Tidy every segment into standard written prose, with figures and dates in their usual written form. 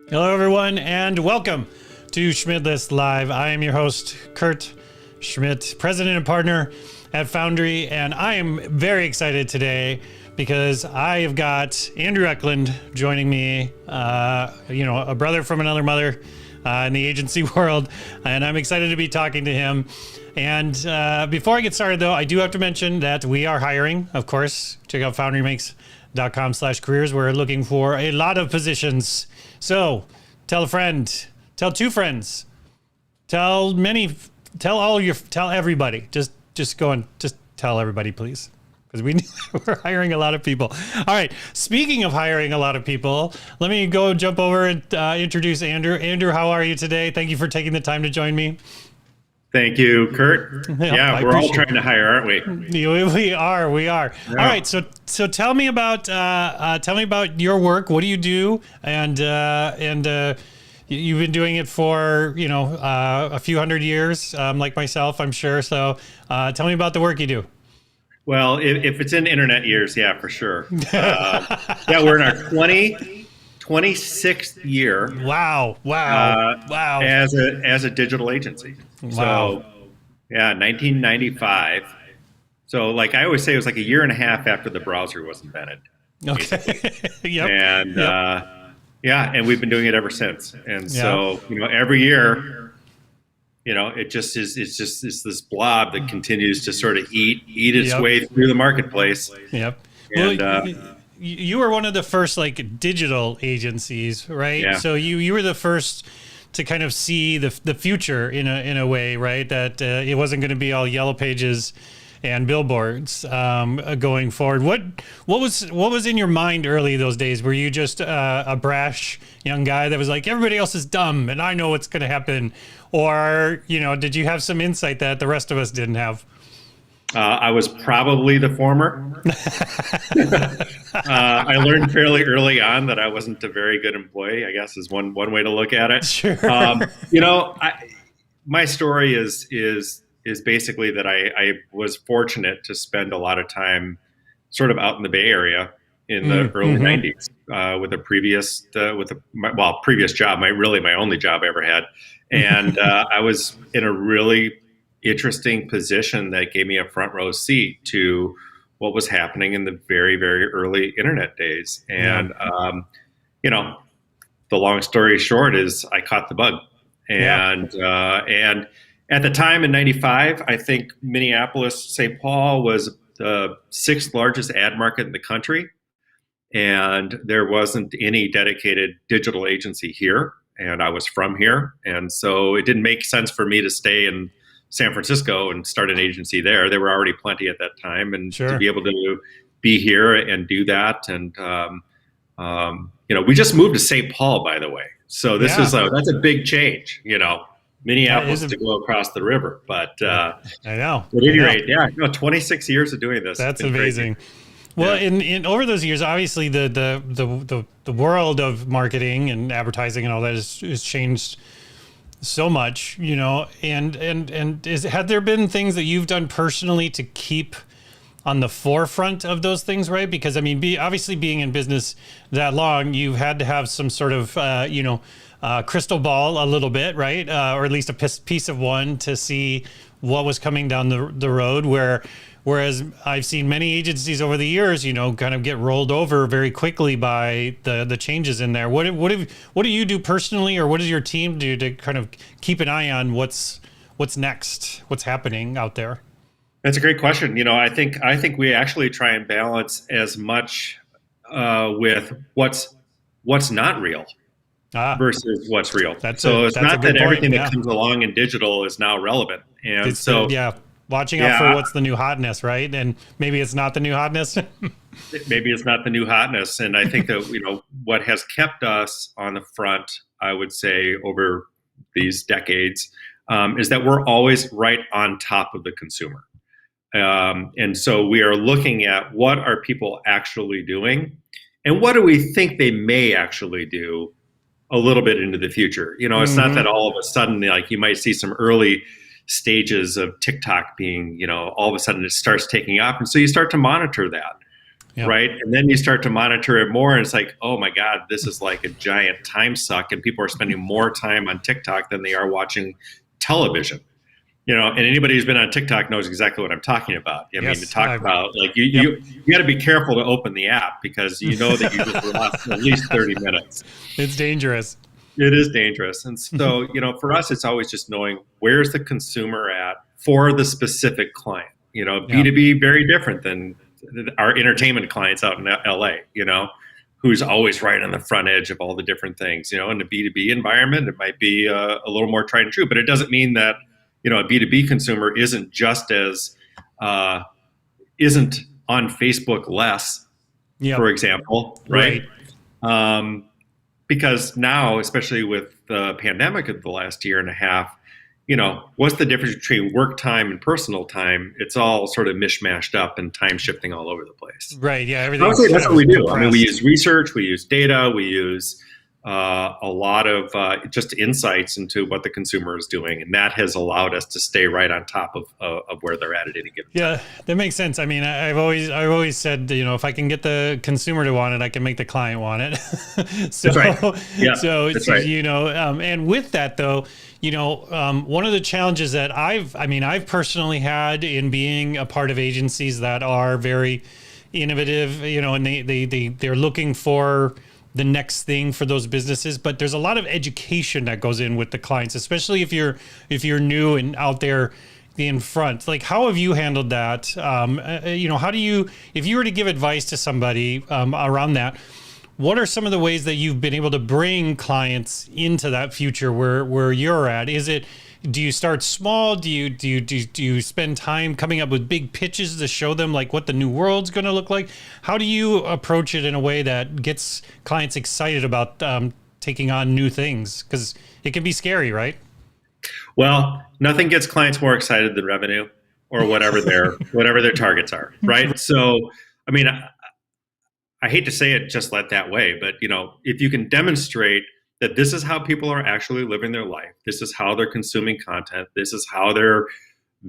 Hello, everyone, and welcome to Schmidlist Live. I am your host, Kurt Schmidt, president and partner at Foundry, and I am very excited today because I have got Andrew Eklund joining me, a brother from another mother in the agency world, and I'm excited to be talking to him. And before I get started, though, I do have to mention that we are hiring, of course. Check out foundrymakes.com/careers. We're looking for a lot of positions. So tell a friend, tell two friends, tell everybody. Just go and just tell everybody, please. Because we're hiring a lot of people. All right. Speaking of hiring a lot of people, let me go jump over and introduce Andrew. Andrew, how are you today? Thank you for taking the time to join me. Thank you, Kurt. Yeah, we're all trying to hire, aren't we? We are. Yeah. All right. So tell me about your work. What do you do? And you've been doing it for a few hundred years, like myself, I'm sure. So tell me about the work you do. Well, if it's in internet years, yeah, for sure. We're in our 26th year. Wow. As a digital agency. Wow. So, 1995. So, like I always say, it was like a year and a half after the browser was invented. Okay. Yep. And and we've been doing it ever since. And so, every year, it's this blob that continues to sort of eat its way through the marketplace. Yep. And, you were one of the first digital agencies, right? Yeah. So you were the first to kind of see the future in a way, right? That it wasn't going to be all yellow pages and billboards going forward. What was in your mind early those days? Were you just a brash young guy that was like, everybody else is dumb and I know what's going to happen? Or, did you have some insight that the rest of us didn't have? I was probably the former. I learned fairly early on that I wasn't a very good employee, I guess is one way to look at it. Sure. My story is basically that I was fortunate to spend a lot of time sort of out in the Bay Area in the early 90s with a previous job, my only job I ever had. And I was in a really interesting position that gave me a front row seat to what was happening in the very, very early internet days. And, the long story short is I caught the bug. And at the time in 95, I think Minneapolis, St. Paul was the 6th largest ad market in the country. And there wasn't any dedicated digital agency here. And I was from here. And so it didn't make sense for me to stay in San Francisco and start an agency there. There were already plenty at that time. And sure. To be able to be here and do that. And, we just moved to St. Paul, by the way. So that's a big change, Minneapolis to go across the river. But I know. At any rate, 26 years of doing this. That's amazing. Crazy. Well, in over those years, obviously the world of marketing and advertising and all that has changed so much, and had there been things that you've done personally to keep on the forefront of those things, right? Because obviously being in business that long, you've had to have some sort of crystal ball a little bit, right? Or at least a piece of one to see what was coming down the road. Whereas I've seen many agencies over the years, kind of get rolled over very quickly by the changes in there. What do you do personally, or what does your team do to kind of keep an eye on what's next, what's happening out there? That's a great question. I think we actually try and balance as much with what's not real versus what's real. It's not that everything that comes along in digital is now relevant, and watching out for what's the new hotness, right? And maybe it's not the new hotness. Maybe it's not the new hotness. And I think that, what has kept us on the front, I would say, over these decades, is that we're always right on top of the consumer. And so we are looking at what are people actually doing and what do we think they may actually do a little bit into the future. It's not that all of a sudden, like you might see some early stages of TikTok being, all of a sudden it starts taking off. And so you start to monitor that. Yep. right? And then you start to monitor it more, and it's like, oh my God, this is like a giant time suck, and people are spending more time on TikTok than they are watching television. And anybody who's been on TikTok knows exactly what I'm talking about. I mean, to talk about like Yep. you got to be careful to open the app because you know that you just lost at least 30 minutes. It's dangerous. It is dangerous. And so, for us, it's always just knowing where's the consumer at for the specific client. B2B, very different than our entertainment clients out in LA, who's always right on the front edge of all the different things. In the B2B environment, it might be a little more tried and true, but it doesn't mean that, a B2B consumer isn't just as, isn't on Facebook less, for example, right? Because now, especially with the pandemic of the last year and a half, what's the difference between work time and personal time? It's all sort of mishmashed up and time shifting all over the place. Right. Yeah. Everything. I would say that's what we do. I mean, we use research, we use data, we use a lot of just insights into what the consumer is doing, and that has allowed us to stay right on top of where they're at any given time. Yeah, that makes sense. I mean, I've always said, if I can get the consumer to want it, I can make the client want it. So, that's right. Yeah, so that's right. And with that though, one of the challenges that I've personally had in being a part of agencies that are very innovative, and they're looking for the next thing for those businesses, but there's a lot of education that goes in with the clients, especially if you're new and out there in front. Like, how have you handled that? How do you, if you were to give advice to somebody around that, what are some of the ways that you've been able to bring clients into that future where you're at? Do you start small? Do you spend time coming up with big pitches to show them like what the new world's going to look like? How do you approach it in a way that gets clients excited about taking on new things? Because it can be scary, right? Well, nothing gets clients more excited than revenue or whatever their targets are, right? So, I mean, I hate to say it just that way, but if you can demonstrate that this is how people are actually living their life, this is how they're consuming content, this is how they're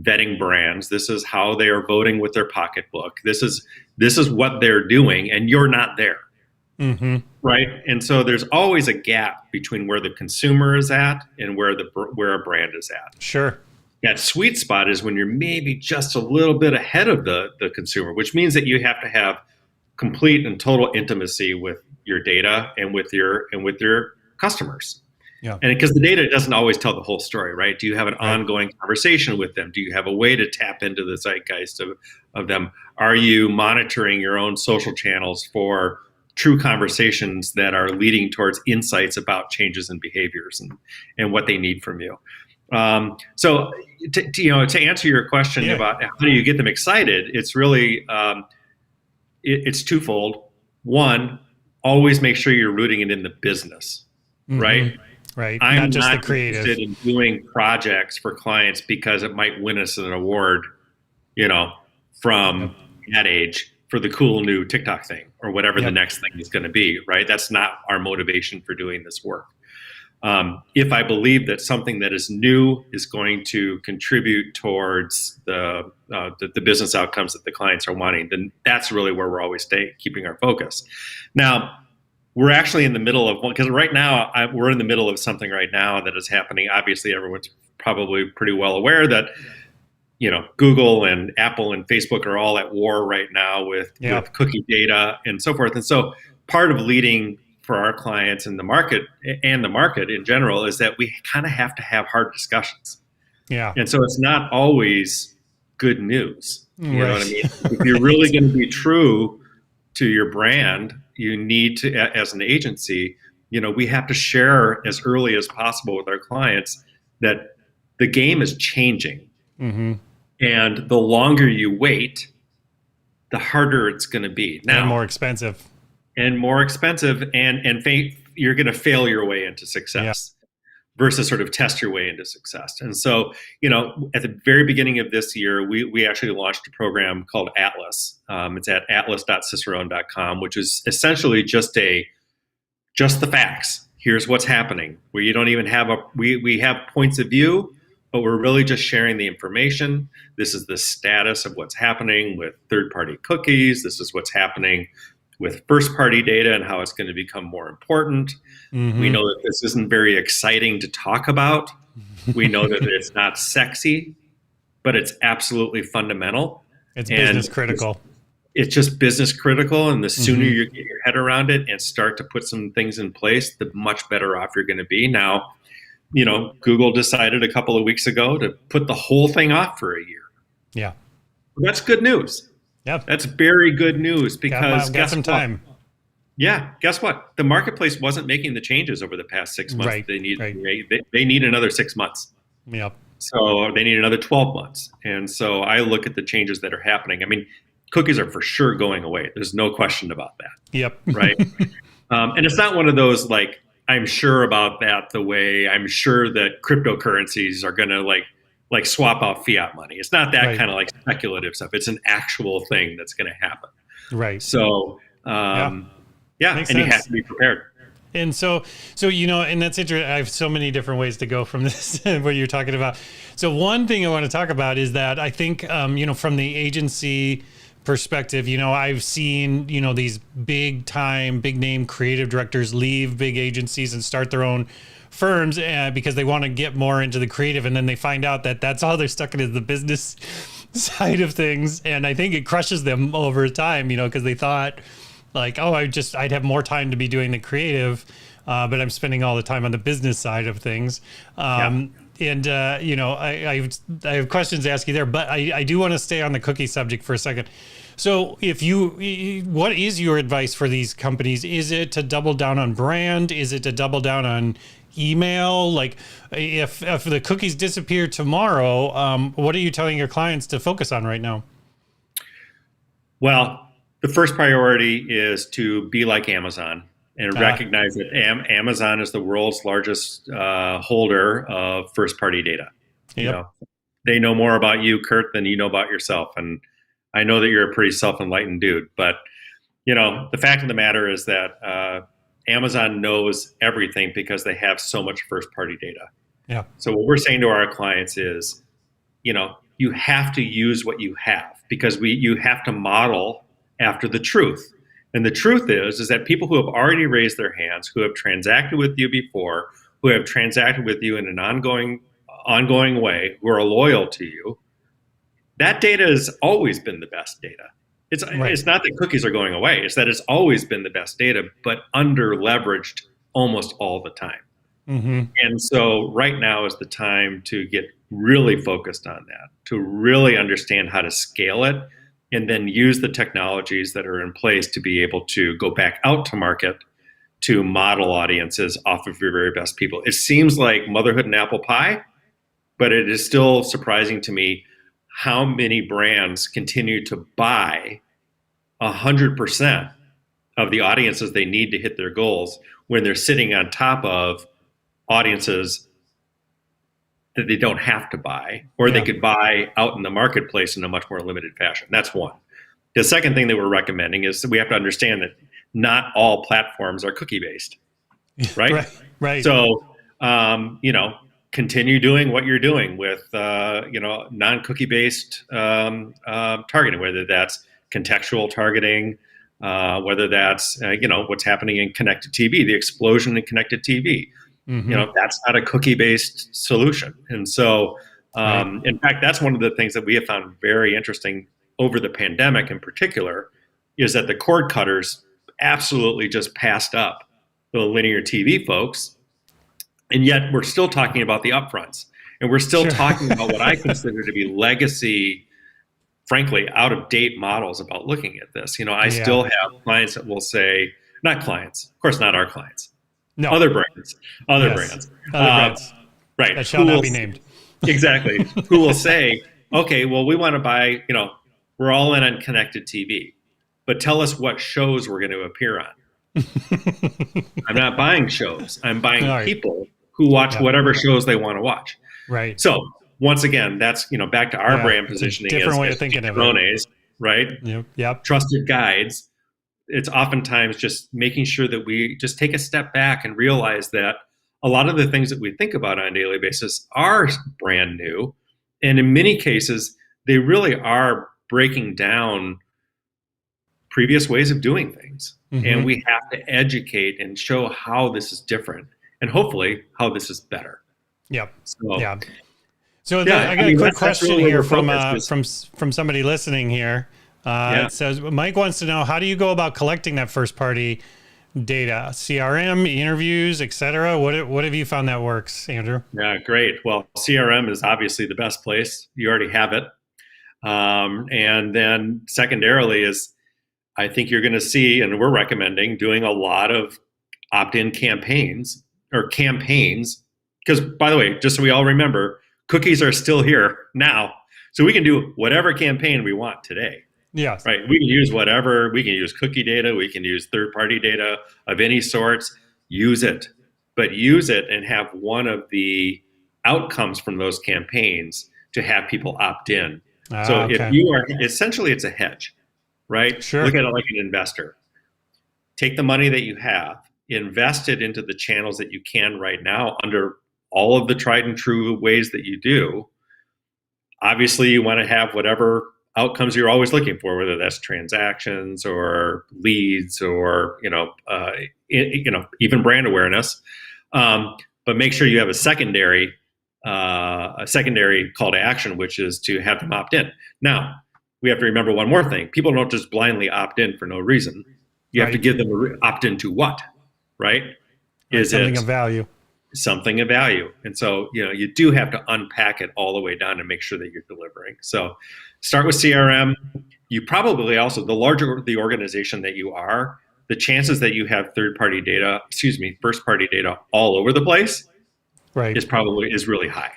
vetting brands, this is how they are voting with their pocketbook, this is what they're doing, and you're not there, right? And so there's always a gap between where the consumer is at and where a brand is at. Sure. That sweet spot is when you're maybe just a little bit ahead of the consumer, which means that you have to have complete and total intimacy with your data and with your customers. Yeah. And because the data doesn't always tell the whole story, right? Do you have an ongoing conversation with them? Do you have a way to tap into the zeitgeist of them? Are you monitoring your own social channels for true conversations that are leading towards insights about changes in behaviors and what they need from you? So to answer your question about how do you get them excited, it's really it's twofold. One, always make sure you're rooting it in the business. Right. I'm not just the creative. Interested in doing projects for clients because it might win us an award, from Ad Age for the cool new TikTok thing or whatever the next thing is going to be. Right. That's not our motivation for doing this work. If I believe that something that is new is going to contribute towards the business outcomes that the clients are wanting, then that's really where we're always keeping our focus. Now, we're actually in the middle of one, because right now we're in the middle of something right now that is happening. Obviously, everyone's probably pretty well aware that, Google and Apple and Facebook are all at war right now with cookie data and so forth. And so part of leading for our clients in the market and the market in general is that we kind of have to have hard discussions. Yeah. And so it's not always good news. You know what I mean? If you're really going to be true to your brand, you need to, as an agency, we have to share as early as possible with our clients that the game is changing. And the longer you wait, the harder it's going to be. Now, and more expensive. And you're going to fail your way into success versus sort of test your way into success. And so, at the very beginning of this year, we actually launched a program called Atlas. It's at atlas.ciceron.com, which is essentially just the facts. Here's what's happening. Where you don't even have we have points of view, but we're really just sharing the information. This is the status of what's happening with third-party cookies. This is what's happening with first-party data and how it's going to become more important. We know that this isn't very exciting to talk about. We know that it's not sexy, but it's absolutely fundamental. It's business critical. It's just business critical. And the sooner you get your head around it and start to put some things in place, the much better off you're going to be. Now, Google decided a couple of weeks ago to put the whole thing off for a year. Yeah. That's good news. Yep. That's very good news because got some time. Yeah. Guess what? The marketplace wasn't making the changes over the past 6 months. Right. They need another 6 months. Yep. So they need another 12 months. And so I look at the changes that are happening. I mean, cookies are for sure going away. There's no question about that. Yep. Right. And it's not one of those like, I'm sure about that the way I'm sure that cryptocurrencies are going to like swap out fiat money. It's not that kind of like speculative stuff. It's an actual thing that's going to happen. Right. So, and you have to be prepared. And so and that's interesting. I have so many different ways to go from this, what you're talking about. So one thing I want to talk about is that I think, from the agency perspective, I've seen, these big name creative directors leave big agencies and start their own firms because they want to get more into the creative. And then they find out that that's all they're stuck in is the business side of things. And I think it crushes them over time, because they thought like, oh, I'd have more time to be doing the creative, but I'm spending all the time on the business side of things. And, I have questions to ask you there, but I do want to stay on the cookie subject for a second. So what is your advice for these companies? Is it to double down on brand? Is it to double down on email? Like if the cookies disappear tomorrow, what are you telling your clients to focus on right now? Well, the first priority is to be like Amazon and recognize that Amazon is the world's largest holder of first-party data. Yep. They know more about you, Kurt, than you know about yourself. And I know that you're a pretty self-enlightened dude. But, the fact of the matter is that Amazon knows everything because they have so much first-party data. Yeah. So what we're saying to our clients is, you have to use what you have because you have to model after the truth. And the truth is that people who have already raised their hands, who have transacted with you before, who have transacted with you in an ongoing way, who are loyal to you, that data has always been the best data. It's not that cookies are going away. It's that it's always been the best data, but under leveraged almost all the time. Mm-hmm. And so right now is the time to get really focused on that, to really understand how to scale it, and then use the technologies that are in place to be able to go back out to market to model audiences off of your very best people. It seems like motherhood and apple pie, but it is still surprising to me how many brands continue to buy 100% of the audiences they need to hit their goals when they're sitting on top of audiences that they don't have to buy, or they could buy out in the marketplace in a much more limited fashion. That's one. The second thing that we're recommending is that we have to understand that not all platforms are cookie-based, right? Right. So, continue doing what you're doing with, non-cookie-based targeting, whether that's contextual targeting, whether that's, what's happening in connected TV, the explosion in connected TV. Mm-hmm. That's not a cookie-based solution. And so, in fact, that's one of the things that we have found very interesting over the pandemic in particular, is that the cord cutters absolutely just passed up the linear TV folks. And yet we're still talking about the upfronts. And we're still talking about what I consider to be legacy, frankly, out-of-date models about looking at this. I still have clients that will say, not clients, of course not our clients, no, other brands. Right. That shall not be named. Exactly. Who will say, okay, well, we want to buy, we're all in on connected TV, but tell us what shows we're going to appear on. I'm not buying shows. I'm buying people who watch whatever shows they want to watch. Right. So once again, that's, back to our brand positioning. Different way of thinking of it. Right? Yep. Trusted guides. It's oftentimes just making sure that we just take a step back and realize that a lot of the things that we think about on a daily basis are brand new. And in many cases, they really are breaking down previous ways of doing things. Mm-hmm. And we have to educate and show how this is different and hopefully how this is better. Yep. So, yeah. So I got a quick question really here from somebody listening here. It says, Mike wants to know, how do you go about collecting that first party data? CRM, interviews, etc. What have you found that works, Andrew? Yeah, great. Well, CRM is obviously the best place. You already have it. And then secondarily is, I think you're going to see, and we're recommending doing a lot of opt-in campaigns. Because, by the way, just so we all remember, cookies are still here now. So we can do whatever campaign we want today. Yes. Right. We can use whatever. We can use cookie data. We can use third-party data of any sorts. Use it. But use it and have one of the outcomes from those campaigns to have people opt in. So if you are, essentially it's a hedge, right? Sure. Look at it like an investor. Take the money that you have, invest it into the channels that you can right now under all of the tried and true ways that you do. Obviously, you want to have whatever outcomes you're always looking for, whether that's transactions or leads or even brand awareness. But make sure you have a secondary call to action, which is to have them opt in. Now, we have to remember one more thing: people don't just blindly opt in for no reason. You have to give them opt in to what, right? Is something of value? Something of value. And so, you do have to unpack it all the way down and make sure that you're delivering. So start with CRM. You probably also, the larger the organization that you are, the chances that you have first party data all over the place is really high.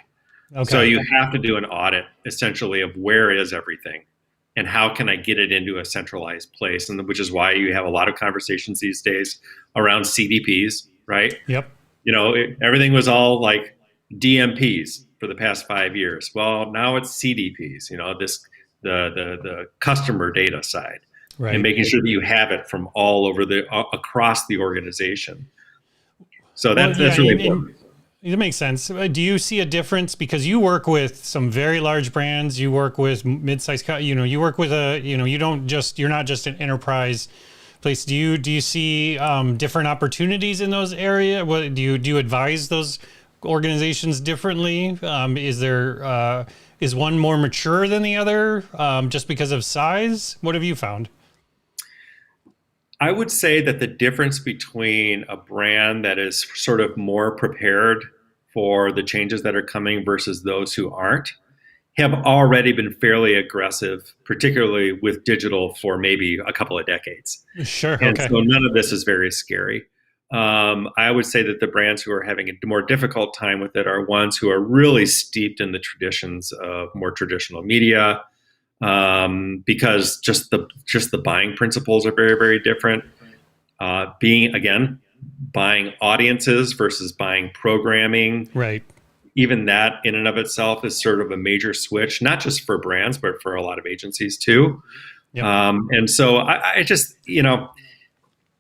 Okay. So you have to do an audit essentially of where is everything and how can I get it into a centralized place? And which is why you have a lot of conversations these days around CDPs, right? Yep. Everything was all like DMPs for the past 5 years. Well, now it's CDPs, the customer data side, right? And making sure that you have it from all over across the organization. So that's really important. It makes sense. Do you see a difference, because you work with some very large brands, you work with mid-sized, you work with you're not just an enterprise place. Do you see different opportunities in those areas? Do you advise those organizations differently? Is one more mature than the other just because of size? What have you found? I would say that the difference between a brand that is sort of more prepared for the changes that are coming versus those who aren't have already been fairly aggressive, particularly with digital, for maybe a couple of decades. Sure. And so none of this is very scary. I would say that the brands who are having a more difficult time with it are ones who are really steeped in the traditions of more traditional media, because just the buying principles are very, very different. Buying audiences versus buying programming. Right. Even that in and of itself is sort of a major switch, not just for brands, but for a lot of agencies too. Yep. And so I just,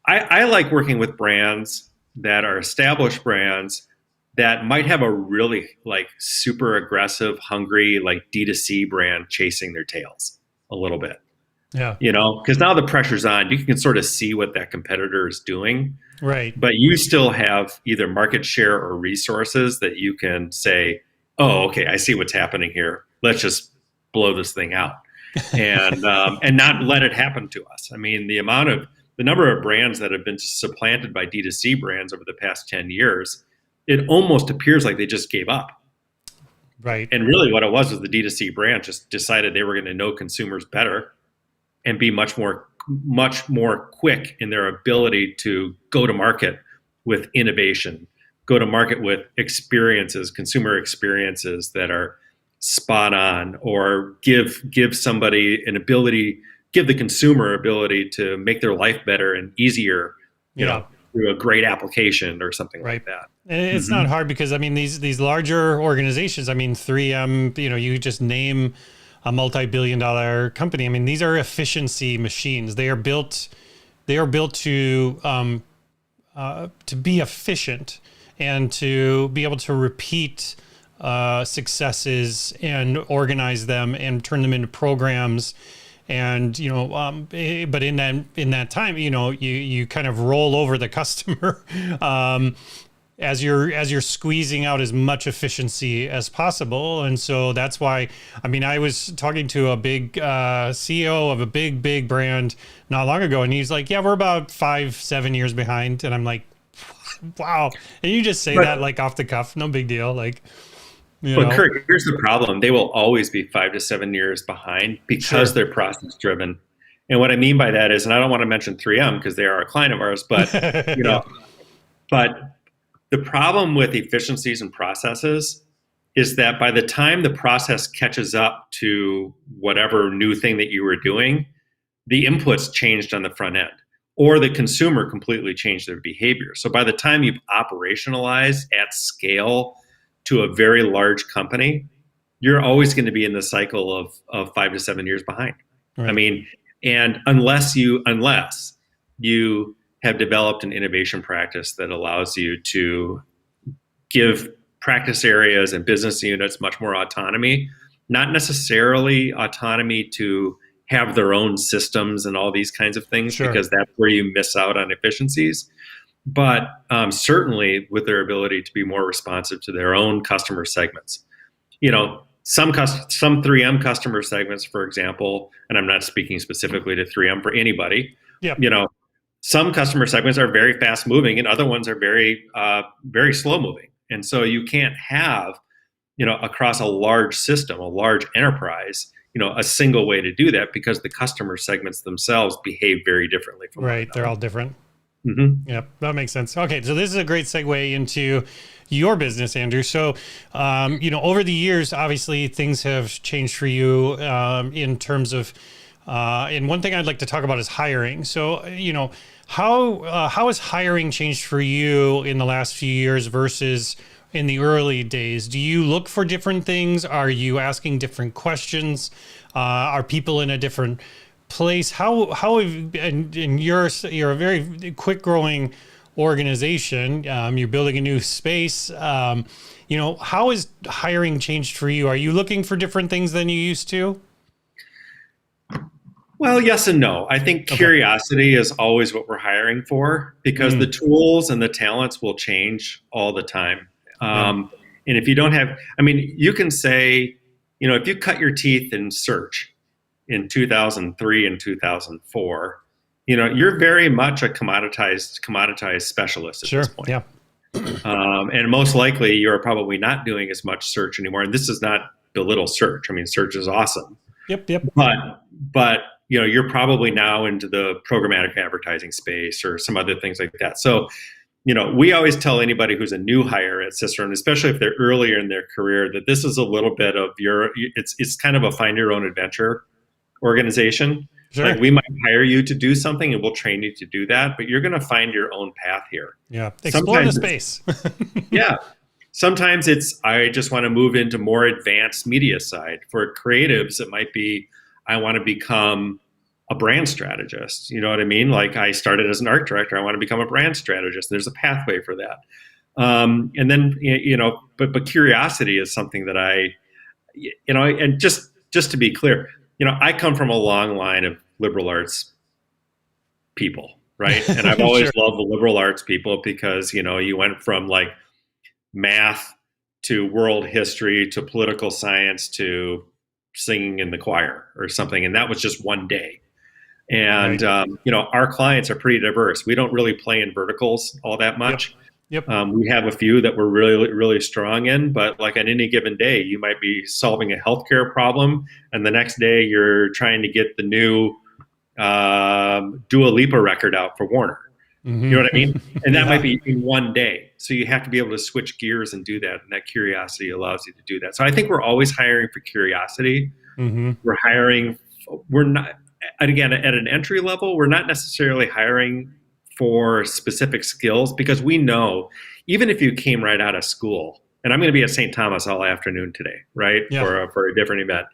I like working with brands that are established brands that might have a really super aggressive, hungry, D2C brand chasing their tails a little bit. Yeah. Because now the pressure's on. You can sort of see what that competitor is doing. Right. But you still have either market share or resources that you can say, oh, okay, I see what's happening here. Let's just blow this thing out and not let it happen to us. I mean, the number of brands that have been supplanted by D2C brands over the past 10 years, it almost appears like they just gave up. Right. And really what it was the D2C brand just decided they were going to know consumers better and be much more quick in their ability to go to market with innovation, go to market with experiences, consumer experiences that are spot on, or give the consumer ability to make their life better and easier, through a great application or something like that. And it's not hard because, these larger organizations, 3M, you just name a multi-billion-dollar company. These are efficiency machines. They are built to be efficient. and to be able to repeat successes and organize them and turn them into programs. And, but in that time, you kind of roll over the customer, as you're squeezing out as much efficiency as possible. And so that's why, I was talking to a big CEO of a big brand not long ago, and he's like, yeah, we're about 5-7 years behind. And I'm like, wow. And you just say that like off the cuff, no big deal. Like, But Kurt, here's the problem. They will always be 5 to 7 years behind because they're process driven. And what I mean by that is, and I don't want to mention 3M because they are a client of ours, but but the problem with efficiencies and processes is that by the time the process catches up to whatever new thing that you were doing, the inputs changed on the front end, or the consumer completely changed their behavior. So by the time you've operationalized at scale to a very large company, you're always going to be in the cycle of 5 to 7 years behind. Right. And unless you have developed an innovation practice that allows you to give practice areas and business units much more autonomy, not necessarily autonomy to have their own systems and all these kinds of things, because that's where you miss out on efficiencies. But certainly with their ability to be more responsive to their own customer segments. Some 3M customer segments, for example, and I'm not speaking specifically to 3M for anybody. Yep. Some customer segments are very fast moving, and other ones are very, very slow moving. And so you can't have, across a large system, a large enterprise, a single way to do that, because the customer segments themselves behave very differently from one another. They're all different. Mm-hmm. Yep, that makes sense. Okay, so this is a great segue into your business, Andrew. So, over the years, obviously, things have changed for you in terms of, and one thing I'd like to talk about is hiring. So, how has hiring changed for you in the last few years versus in the early days? Do you look for different things? Are you asking different questions? Are people in a different place? How have, and you're a very quick growing organization. You're building a new space. How has hiring changed for you? Are you looking for different things than you used to? Well, yes and no. I think curiosity is always what we're hiring for, because the tools and the talents will change all the time. And if you don't have, you can say, if you cut your teeth in search in 2003 and 2004, you're very much a commoditized specialist at this point. Yeah. And most likely you're probably not doing as much search anymore. And this is not belittle search. Search is awesome. Yep. But you're probably now into the programmatic advertising space or some other things like that. So, we always tell anybody who's a new hire at Ciceron, especially if they're earlier in their career, that this is a little bit of it's kind of a find your own adventure organization. Sure. Like, we might hire you to do something and we'll train you to do that, but you're going to find your own path here. Yeah. Explore the space. Yeah. Sometimes I just want to move into more advanced media side. For creatives, it might be, I want to become a brand strategist. You know what I mean? Like, I started as an art director. I want to become a brand strategist. There's a pathway for that. And then, but curiosity is something that and just to be clear, I come from a long line of liberal arts people, right? And I've always loved the liberal arts people because, you went from like math to world history to political science to singing in the choir or something. And that was just one day. And, our clients are pretty diverse. We don't really play in verticals all that much. Yep. We have a few that we're really, really strong in, but like on any given day, you might be solving a healthcare problem, and the next day you're trying to get the new Dua Lipa record out for Warner. Mm-hmm. You know what I mean? And that might be in one day. So you have to be able to switch gears and do that. And that curiosity allows you to do that. So I think we're always hiring for curiosity. Mm-hmm. We're not, again, at an entry level, we're not necessarily hiring for specific skills, because we know, even if you came right out of school, and I'm going to be at St. Thomas all afternoon today, right? Yeah. For a different event.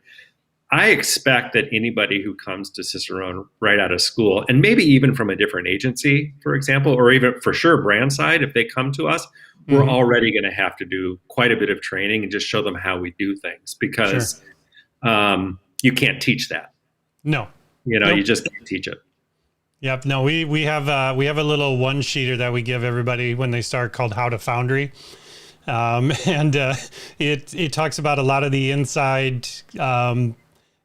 I expect that anybody who comes to Ciceron right out of school, and maybe even from a different agency, for example, or even for sure brand side, if they come to us, we're already going to have to do quite a bit of training and just show them how we do things, because you can't teach that. No. You just can't teach it. Yep. No, we have a little one sheeter that we give everybody when they start called How to Foundry. And it talks about a lot of the inside, not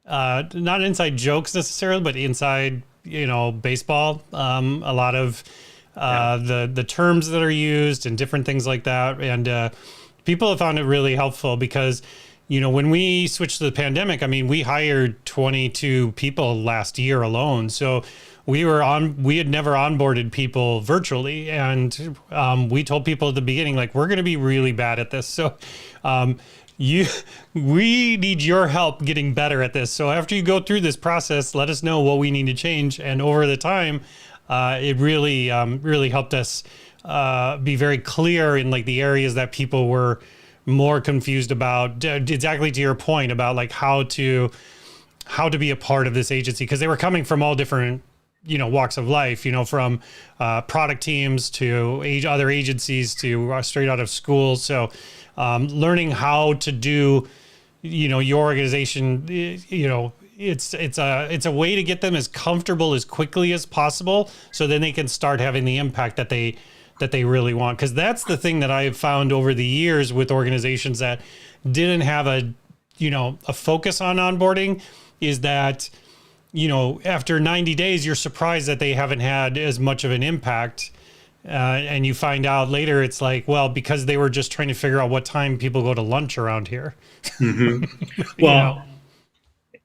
inside jokes necessarily, but inside, baseball. A lot of the terms that are used and different things like that. And people have found it really helpful because, when we switched to the pandemic, I mean, we hired 22 people last year alone. So we had never onboarded people virtually. And we told people at the beginning, like, we're going to be really bad at this. So we need your help getting better at this. So after you go through this process, let us know what we need to change. And over the time, it really helped us be very clear in like the areas that people were more confused about, exactly to your point about like how to be a part of this agency, because they were coming from all different walks of life, from product teams to other agencies to straight out of school. So learning how to do your organization, it's a way to get them as comfortable as quickly as possible, so then they can start having the impact that they really want. Because that's the thing that I've found over the years with organizations that didn't have a focus on onboarding, is that, after 90 days, you're surprised that they haven't had as much of an impact. And you find out later, it's like, well, because they were just trying to figure out what time people go to lunch around here. Well,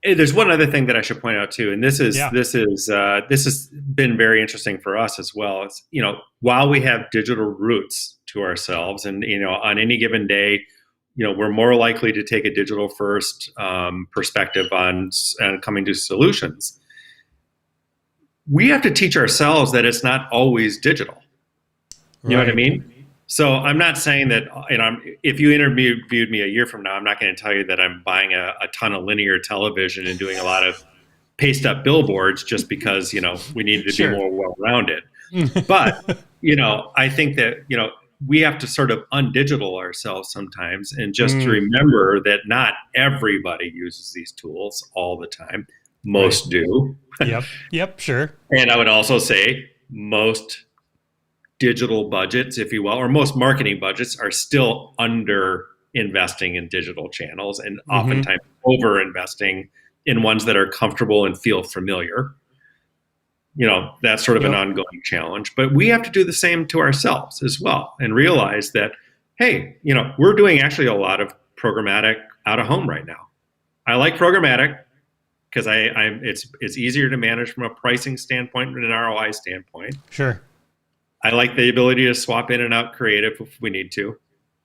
there's one other thing that I should point out too, and this has been very interesting for us as well. It's, while we have digital roots to ourselves, and on any given day, we're more likely to take a digital first perspective on coming to solutions. We have to teach ourselves that it's not always digital. You know what I mean? So I'm not saying that, if you interviewed me a year from now, I'm not going to tell you that I'm buying a ton of linear television and doing a lot of paste up billboards just because, we need to be more well-rounded. But, I think that, we have to sort of undigital ourselves sometimes, and just to remember that not everybody uses these tools all the time. Most do. Yep. Sure. And I would also say most digital budgets, if you will, or most marketing budgets are still under investing in digital channels, and oftentimes over investing in ones that are comfortable and feel familiar. That's sort of an ongoing challenge, but we have to do the same to ourselves as well, and realize that, hey, we're doing actually a lot of programmatic out of home right now. I like programmatic because it's easier to manage from a pricing standpoint and an ROI standpoint. Sure. I like the ability to swap in and out creative if we need to,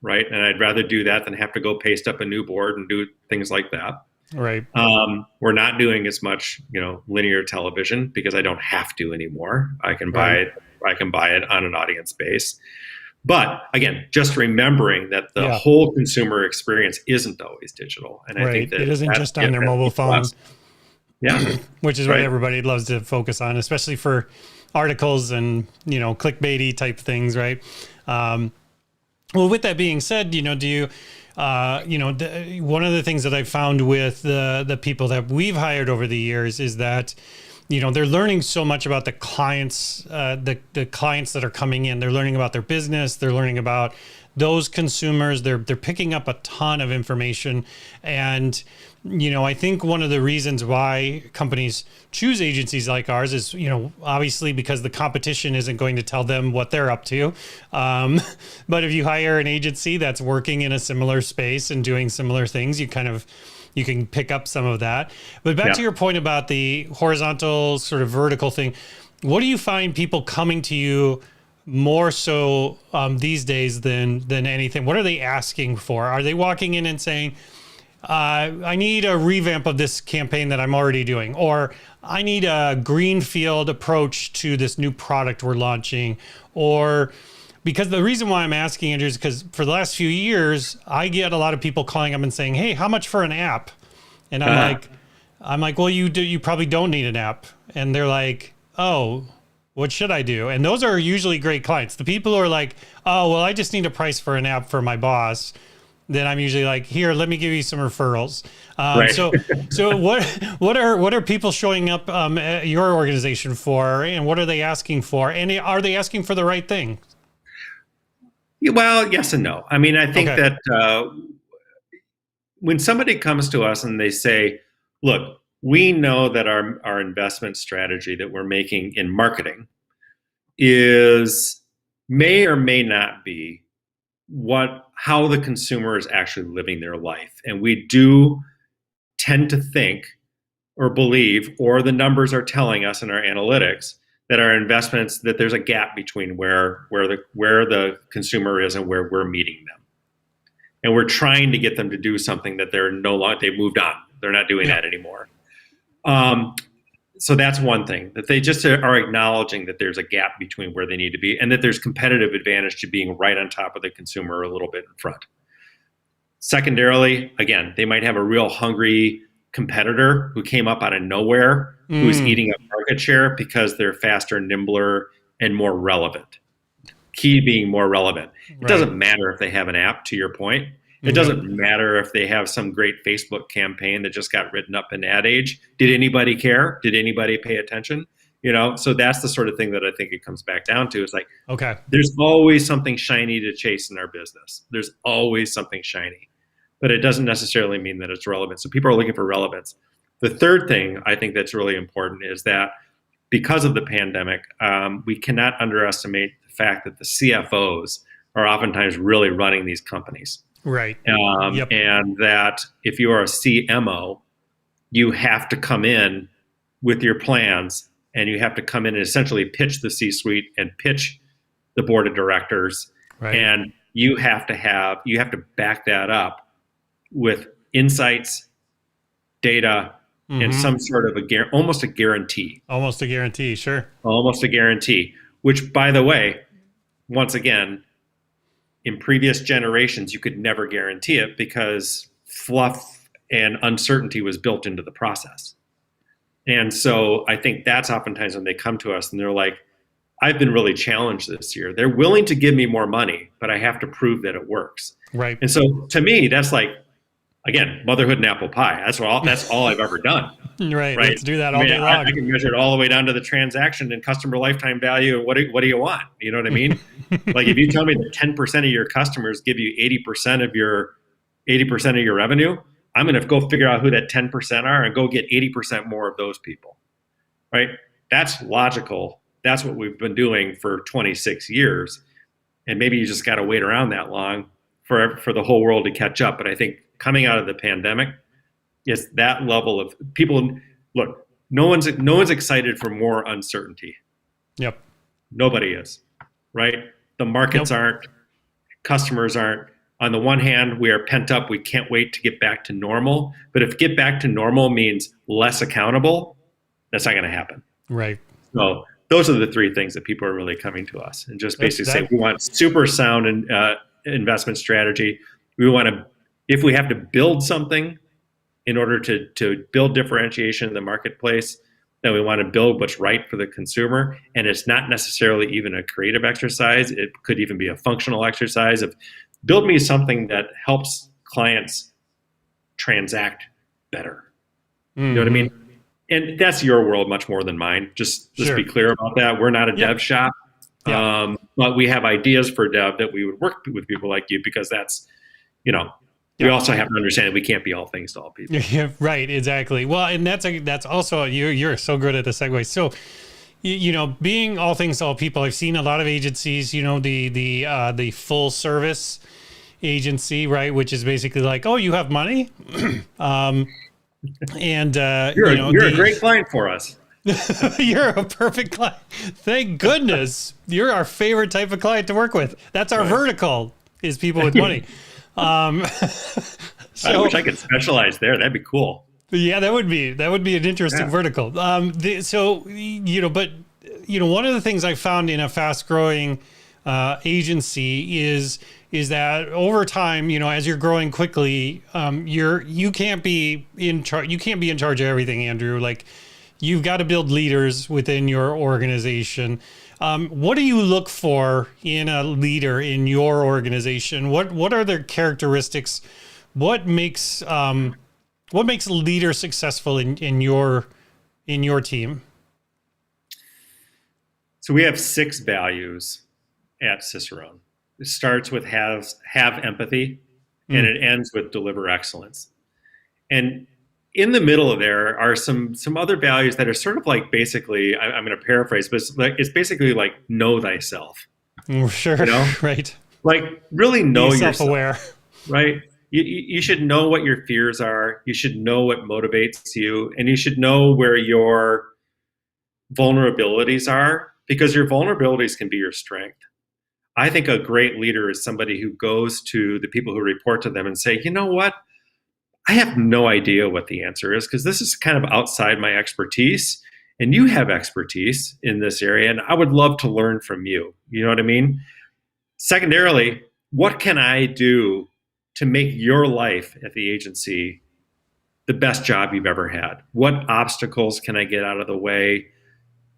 right? And I'd rather do that than have to go paste up a new board and do things like that. Right. We're not doing as much, linear television because I don't have to anymore. I can buy it. I can buy it on an audience base. But again, just remembering that the whole consumer experience isn't always digital, and I think that it isn't just on their mobile phones. Yeah, which is what everybody loves to focus on, especially for articles and clickbaity type things, right? Well, with that being said, do you? One of the things that I've found with the people that we've hired over the years is that, they're learning so much about the clients, the clients that are coming in. They're learning about their business. They're learning about those consumers. They're picking up a ton of information. And, I think one of the reasons why companies choose agencies like ours is, obviously because the competition isn't going to tell them what they're up to. But if you hire an agency that's working in a similar space and doing similar things, you can pick up some of that. But back to your point about the horizontal sort of vertical thing, what do you find people coming to you more so these days than anything? What are they asking for? Are they walking in and saying, I need a revamp of this campaign that I'm already doing, or I need a greenfield approach to this new product we're launching? Or because the reason why I'm asking, Andrew, is because for the last few years, I get a lot of people calling up and saying, hey, how much for an app? And I'm like, well, you probably don't need an app. And they're like, oh, What should I do? And those are usually great clients. The people who are like, oh, well, I just need a price for an app for my boss. Then I'm usually like, here, let me give you some referrals. Right. So what are people showing up at your organization for, and what are they asking for? And are they asking for the right thing? Well, yes and no. I mean, I think Okay. that when somebody comes to us and they say, look, we know that our investment strategy that we're making in marketing is may or may not be how the consumer is actually living their life. And we do tend to think or believe, or the numbers are telling us in our analytics, that our investments, that there's a gap between where the consumer is and where we're meeting them. And we're trying to get them to do something that they're no longer, they've moved on. They're not doing that anymore. So that's one thing, that they just are acknowledging that there's a gap between where they need to be and that there's competitive advantage to being right on top of the consumer a little bit in front. Secondarily, again, they might have a real hungry competitor who came up out of nowhere, who's eating up market share because they're faster, nimbler, and more relevant. Key being more relevant. It doesn't matter if they have an app, to your point. It doesn't matter if they have some great Facebook campaign that just got written up in Ad Age. Did anybody care? Did anybody pay attention? So that's the sort of thing that I think it comes back down to. Is like, okay, there's always something shiny to chase in our business. There's always something shiny, but it doesn't necessarily mean that it's relevant. So people are looking for relevance. The third thing I think that's really important is that because of the pandemic, we cannot underestimate the fact that the CFOs are oftentimes really running these companies. Right. And that if you are a CMO, you have to come in with your plans, and you have to come in and essentially pitch the C-suite and pitch the board of directors. Right. And you have to back that up with insights, data, and some sort of almost a guarantee. Almost a guarantee, sure. Almost a guarantee, which, by the way, once again, in previous generations, you could never guarantee it because fluff and uncertainty was built into the process. And so I think that's oftentimes when they come to us and they're like, I've been really challenged this year. They're willing to give me more money, but I have to prove that it works. Right. And so to me, that's like, again, motherhood and apple pie. That's all I've ever done. Right. Let's do that all day long. I can measure it all the way down to the transaction and customer lifetime value. And what do you want? You know what I mean? Like if you tell me that 10% of your customers give you 80% of your revenue, I'm going to go figure out who that 10% are and go get 80% more of those people. Right? That's logical. That's what we've been doing for 26 years. And maybe you just got to wait around that long for the whole world to catch up. But I think coming out of the pandemic, is that level of people. Look, no one's excited for more uncertainty. Yep. Nobody is, right? The markets aren't, customers aren't. On the one hand, we are pent up. We can't wait to get back to normal. But if get back to normal means less accountable, that's not going to happen. Right. So those are the three things that people are really coming to us and just basically say, we want super sound investment strategy. We want to, if we have to build something in order to build differentiation in the marketplace, then we want to build what's right for the consumer. And it's not necessarily even a creative exercise. It could even be a functional exercise of build me something that helps clients transact better. You know what I mean? And that's your world much more than mine. Just be clear about that. We're not a dev shop, but we have ideas for dev that we would work with people like you because that's, we also have to understand that we can't be all things to all people. Yeah, right, exactly. Well, and that's also you're so good at the segue. So, being all things to all people, I've seen a lot of agencies. The full service agency, right, which is basically like, oh, you have money, and you're a great client for us. You're a perfect client. Thank goodness. You're our favorite type of client to work with. That's our vertical, is people with money. So, I wish I could specialize there. That'd be cool. Yeah, that would be an interesting vertical. But one of the things I found in a fast growing agency is that over time, as you're growing quickly, you can't be in charge. You can't be in charge of everything, Andrew. Like you've got to build leaders within your organization. What do you look for in a leader in your organization? What are their characteristics? What makes a leader successful in your team? So we have 6 values at Ciceron. It starts with have empathy, and it ends with deliver excellence. And in the middle of there are some other values that are sort of like, basically, I'm going to paraphrase, but it's basically like know thyself. Sure, you know? right. Like really know Be yourself, self-aware. right? You should know what your fears are. You should know what motivates you, and you should know where your vulnerabilities are, because your vulnerabilities can be your strength. I think a great leader is somebody who goes to the people who report to them and say, you know what? I have no idea what the answer is, because this is kind of outside my expertise, and you have expertise in this area, and I would love to learn from you. You know what I mean? Secondarily, what can I do to make your life at the agency the best job you've ever had? What obstacles can I get out of the way?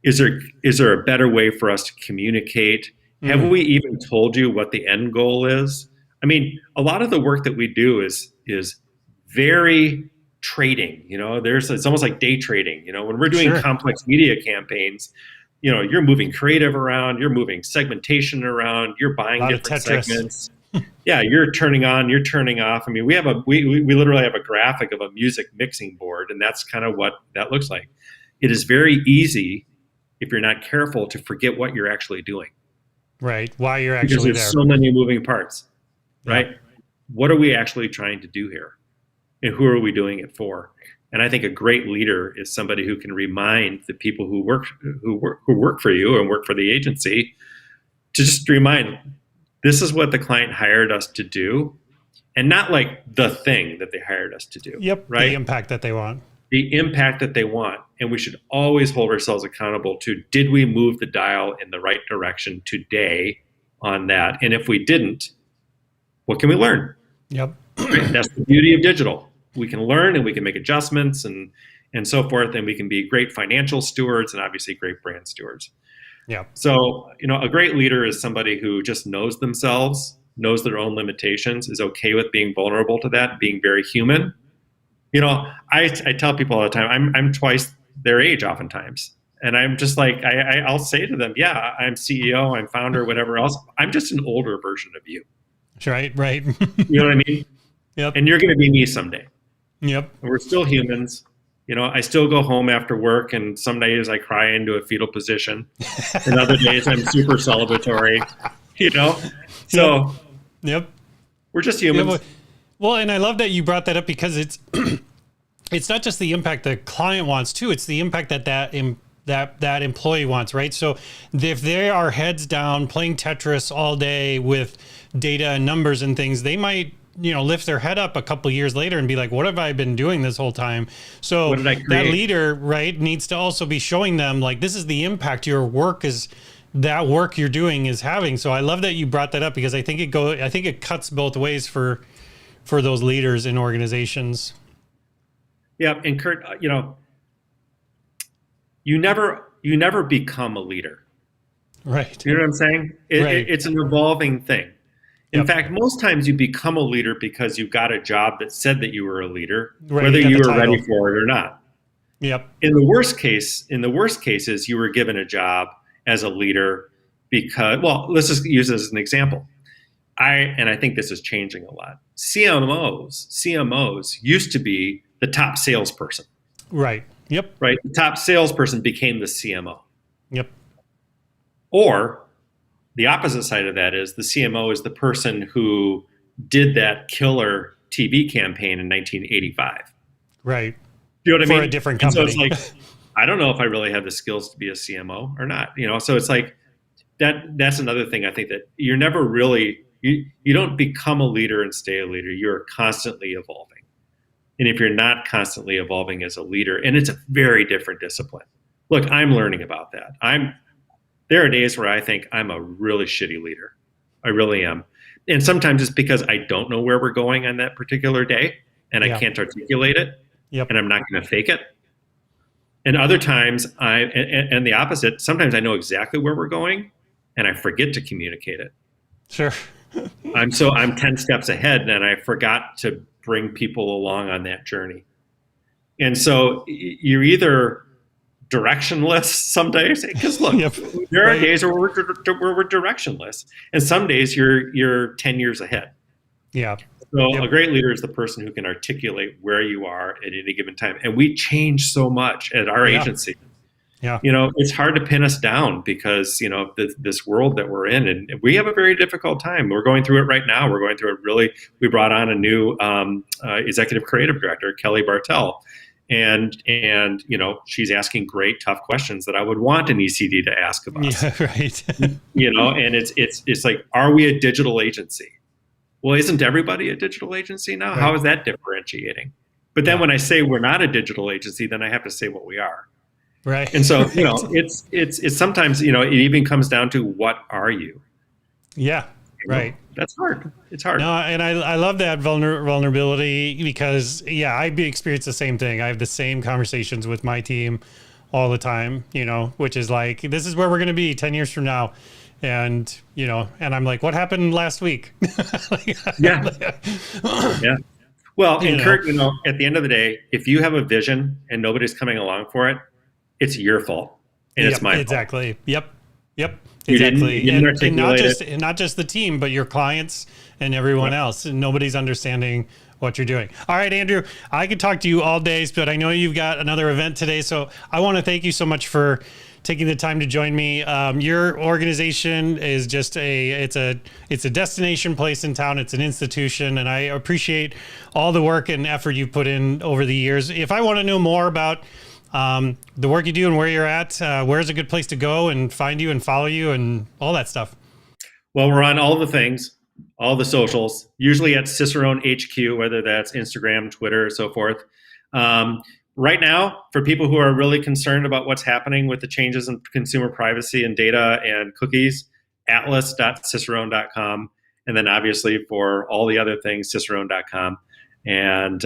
Is there a better way for us to communicate? Have we even told you what the end goal is? I mean, a lot of the work that we do is very trading. You know, it's almost like day trading. You know, when we're doing complex media campaigns, you know, you're moving creative around, you're moving segmentation around, you're buying different segments. Yeah, you're turning on, you're turning off. I mean, we literally have a graphic of a music mixing board, and that's kind of what that looks like. It is very easy, if you're not careful, to forget what you're actually doing. Right. Why you're actually there. Because there's so many moving parts, right? Yeah. What are we actually trying to do here? And who are we doing it for? And I think a great leader is somebody who can remind the people who work for you and work for the agency, to just remind, this is what the client hired us to do, and not like the thing that they hired us to do. Yep. Right? The impact that they want. The impact that they want. And we should always hold ourselves accountable to, did we move the dial in the right direction today on that? And if we didn't, what can we learn? Yep. Right? That's the beauty of digital. We can learn and we can make adjustments and so forth, and we can be great financial stewards and obviously great brand stewards. Yeah. So, you know, a great leader is somebody who just knows themselves, knows their own limitations, is okay with being vulnerable to that, being very human. You know, I tell people all the time, I'm twice their age oftentimes. And I'm just like, I'll say to them, yeah, I'm CEO, I'm founder, whatever else. I'm just an older version of you. Right. You know what I mean? Yep. And you're going to be me someday. Yep. And we're still humans. You know, I still go home after work, and some days I cry into a fetal position. And other days I'm super celebratory, you know? So yep. We're just humans. Yeah, well, and I love that you brought that up, because it's it's not just the impact the client wants too, it's the impact that employee wants, right? So if they are heads down playing Tetris all day with data and numbers and things, they might, you know, lift their head up a couple of years later and be like, what have I been doing this whole time? So that leader, right, needs to also be showing them, like, this is the impact that work you're doing is having. So I love that you brought that up, because I think it cuts both ways for those leaders in organizations. Yeah. And Kurt, you know, you never become a leader. Right. You know what I'm saying? It's an evolving thing. In fact, most times you become a leader because you got a job that said that you were a leader, whether you were ready for it or not. Yep. In the worst cases, you were given a job as a leader because, well, let's just use it as an example. I think this is changing a lot. CMOs used to be the top salesperson. Right. Yep. Right. The top salesperson became the CMO. Yep. Or the opposite side of that is the CMO is the person who did that killer TV campaign in 1985. Right. You know what I mean? For a different company. And so it's like, I don't know if I really have the skills to be a CMO or not. You know, so it's like that's another thing. I think that you're never really, you don't become a leader and stay a leader. You're constantly evolving. And if you're not constantly evolving as a leader, and it's a very different discipline. Look, I'm learning about that. There are days where I think I'm a really shitty leader. I really am. And sometimes it's because I don't know where we're going on that particular day, and I can't articulate it, and I'm not going to fake it. And other times and the opposite, sometimes I know exactly where we're going and I forget to communicate it. Sure. I'm 10 steps ahead and I forgot to bring people along on that journey. And so you're either directionless some days, because look, Yep. there are days where we're directionless, and some days you're 10 years ahead. Yeah. So a great leader is the person who can articulate where you are at any given time. And we change so much at our agency. Yeah. It's hard to pin us down because, this world that we're in, and we have a very difficult time. We're going through it right now. We're going through it we brought on a new executive creative director, Kelly Bartell. And she's asking great, tough questions that I would want an ECD to ask of us. Yeah, right. And it's like, are we a digital agency? Well, isn't everybody a digital agency now? Right. How is that differentiating? But then when I say we're not a digital agency, then I have to say what we are. Right. And so, it's sometimes, it even comes down to, what are you? Yeah. Right. That's hard. It's hard. No, and I love that vulnerability because, I experience the same thing. I have the same conversations with my team all the time, which is like, this is where we're going to be 10 years from now. And, and I'm like, what happened last week? Yeah. Yeah. Well, and Kurt, at the end of the day, if you have a vision and nobody's coming along for it, it's your fault. And it's my fault. Exactly. Yep. Exactly. You didn't and not just the team, but your clients and everyone else. And nobody's understanding what you're doing. All right, Andrew, I could talk to you all days, but I know you've got another event today. So I want to thank you so much for taking the time to join me. Your organization is just it's a destination place in town. It's an institution, and I appreciate all the work and effort you've put in over the years. If I want to know more about the work you do and where you're at, where's a good place to go and find you and follow you and all that stuff? Well, we're on all the things, all the socials, usually at Ciceron HQ, whether that's Instagram, Twitter, so forth. Right now, for people who are really concerned about what's happening with the changes in consumer privacy and data and cookies, atlas.ciceron.com. And then obviously for all the other things, ciceron.com. And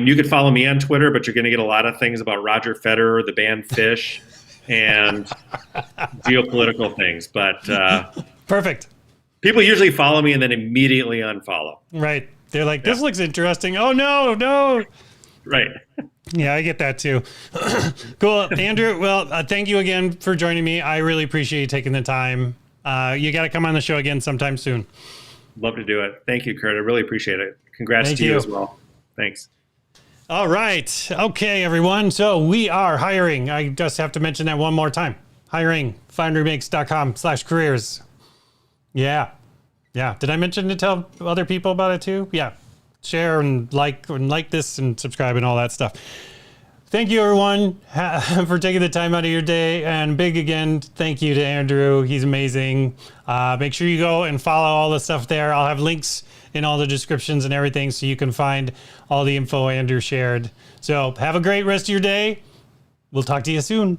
you could follow me on Twitter, but you're going to get a lot of things about Roger Federer, the band Fish, and geopolitical things. But perfect. People usually follow me and then immediately unfollow. Right. They're like, this looks interesting. Oh, no. Right. Yeah, I get that too. Cool. Andrew, well, thank you again for joining me. I really appreciate you taking the time. You got to come on the show again sometime soon. Love to do it. Thank you, Kurt. I really appreciate it. Congrats to you as well. Thanks. All right. Okay, everyone. So we are hiring. I just have to mention that one more time. Hiring, findremakes.com/careers. Yeah. Did I mention to tell other people about it too? Yeah. Share and like this and subscribe and all that stuff. Thank you, everyone, for taking the time out of your day. And big again, thank you to Andrew. He's amazing. Make sure you go and follow all the stuff there. I'll have links in all the descriptions and everything so you can find all the info Andrew shared. So have a great rest of your day. We'll talk to you soon.